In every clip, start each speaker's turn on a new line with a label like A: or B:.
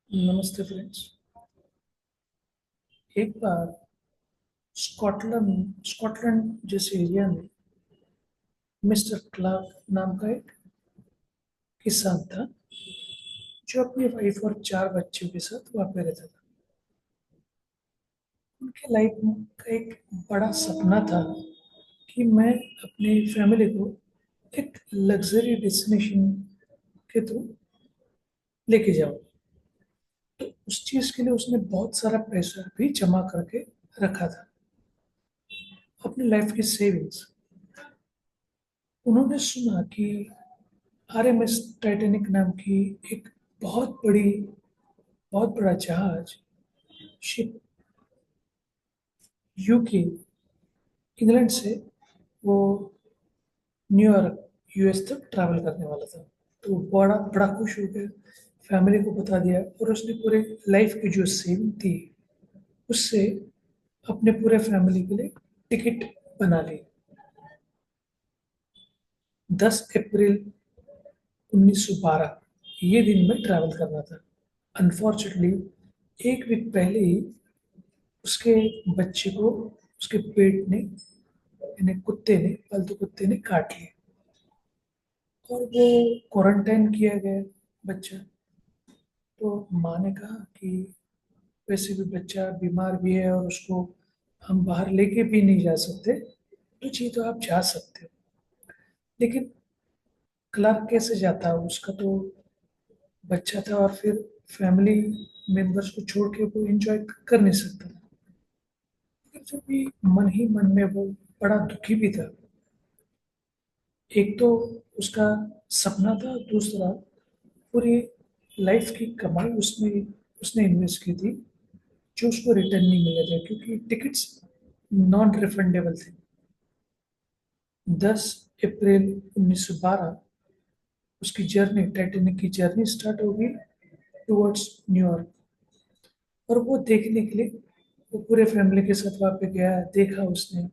A: नमस्ते फ्रेंड्स। एक बार Scotland Scotland जैसे एरिया में मिस्टर क्लार्क नाम का एक किसान था जो अपनी वाइफ और 4 बच्चों के साथ वहाँ पे रहता था। उनके लाइफ का एक बड़ा सपना था कि मैं अपनी फैमिली को एक लग्जरी डेस्टिनेशन के थ्रू लेके जाऊँ। तो उस चीज़ के लिए उसने बहुत सारा पैसा भी जमा करके रखा था, अपनी लाइफ की सेविंग्स। उन्होंने सुना कि आरएमएस टाइटैनिक नाम की एक बहुत बड़ी बहुत बड़ा जहाज, शिप, यूके, इंग्लैंड से वो न्यूयॉर्क, यूएस तक ट्रैवल करने वाला था। तो वो बड़ा बड़ा खुश हो गया, फैमिली को बता दिया और उसने पूरे लाइफ की जो सेविंग थी उससे अपने पूरे फैमिली के लिए टिकट बना ली। 10 अप्रैल 1912 ये दिन में ट्रैवल करना था। अनफॉर्चुनेटली एक वीक पहले ही उसके बच्चे को उसके पेट ने, यानी कुत्ते ने, पालतू कुत्ते ने काट लिया और वो क्वारंटाइन किया गया बच्चा। तो माँ ने कहा कि वैसे भी बच्चा बीमार भी है और उसको हम बाहर लेके भी नहीं जा सकते, तो जी तो आप जा सकते हो, लेकिन क्लार्क कैसे जाता, उसका तो बच्चा था और फिर फैमिली मेंबर्स को छोड़ के वो एंजॉय कर नहीं सकता था। लेकिन फिर भी मन ही मन में वो बड़ा दुखी भी था। एक तो उसका सपना था, दूसरा पूरी लाइफ की कमाई उसमें उसने इन्वेस्ट की थी जो उसको रिटर्न नहीं मिले थे क्योंकि टिकट्स नॉन रिफंडेबल थे। 10 अप्रैल 1912 उसकी जर्नी, टाइटैनिक की जर्नी स्टार्ट होगी टुवर्ड्स न्यूयॉर्क। और वो देखने के लिए वो पूरे फैमिली के साथ वहाँ पे गया, देखा उसने।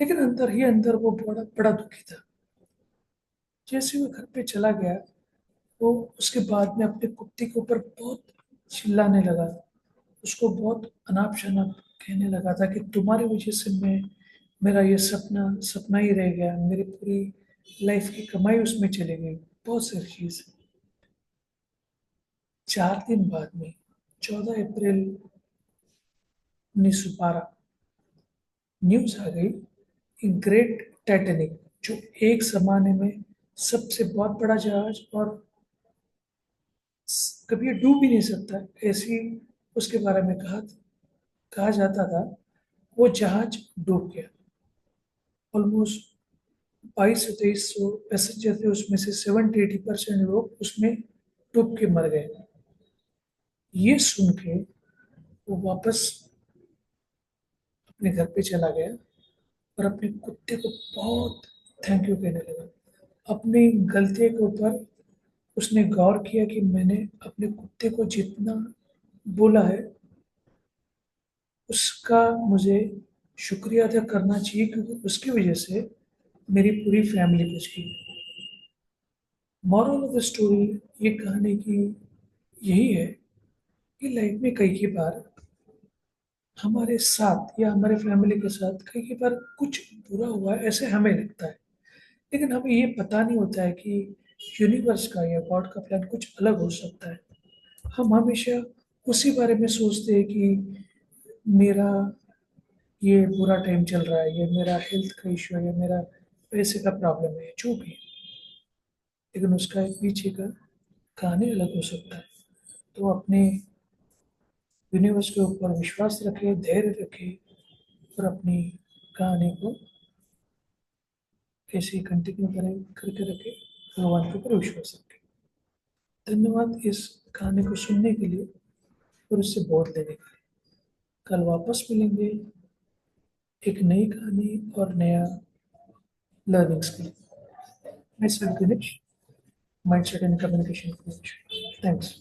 A: लेकिन अंदर ही अंदर वो बड़ा बड़ा दुखी था। जैसे वो घर पे चला गया, वो उसके बाद में अपने कुत्ते के ऊपर बहुत चिल्लाने लगा, उसको बहुत अनाप शनाप कहने लगा था कि तुम्हारी वजह से मैं, मेरा ये सपना सपना ही रह गया, मेरी पूरी लाइफ की कमाई उसमें चली गई, बहुत सारी चीज। 4 दिन बाद में 14 अप्रैल 1912 न्यूज आ गई कि ग्रेट टाइटैनिक, जो एक जमाने में सबसे बहुत बड़ा जहाज और कभी ये डूब भी नहीं सकता ऐसी उसके बारे में कहा जाता था, वो जहाज डूब गया। ऑलमोस्ट 22 से 23 सौ पैसेंजर थे, उसमें से 70-80% लोग उसमें डूब के मर गए। ये सुन के वो वापस अपने घर पे चला गया और अपने कुत्ते को बहुत थैंक यू कहने लगा। अपनी गलती के ऊपर उसने गौर किया कि मैंने अपने कुत्ते को जितना बोला है उसका मुझे शुक्रिया अदा करना चाहिए, क्योंकि उसकी वजह से मेरी पूरी फैमिली बच गई। मॉरल ऑफ द स्टोरी, ये कहानी की यही है कि लाइफ में कई कई बार हमारे साथ या हमारे फैमिली के साथ कई कई बार कुछ बुरा हुआ है ऐसे हमें लगता है, लेकिन हमें ये पता नहीं होता है कि यूनिवर्स का या गॉड का प्लान कुछ अलग हो सकता है। हम हमेशा उसी बारे में सोचते हैं कि मेरा ये बुरा टाइम चल रहा है, ये मेरा हेल्थ का इशू है, या मेरा पैसे का प्रॉब्लम है, जो भी है, लेकिन उसका एक पीछे का कहानी अलग हो सकता है। तो अपने यूनिवर्स के ऊपर विश्वास रखें, धैर्य रखें और अपनी कहानी को ऐसे ही कंटिन्यू करें, करके रखें, भगवान के ऊपर विश्वास रखें। धन्यवाद इस कहानी को सुनने के लिए और इससे बोध लेने के लिए। कल वापस मिलेंगे एक नई कहानी और नया लर्निंग्स के लिए। मैं sir Dinesh, mindset and communication coach. Thanks.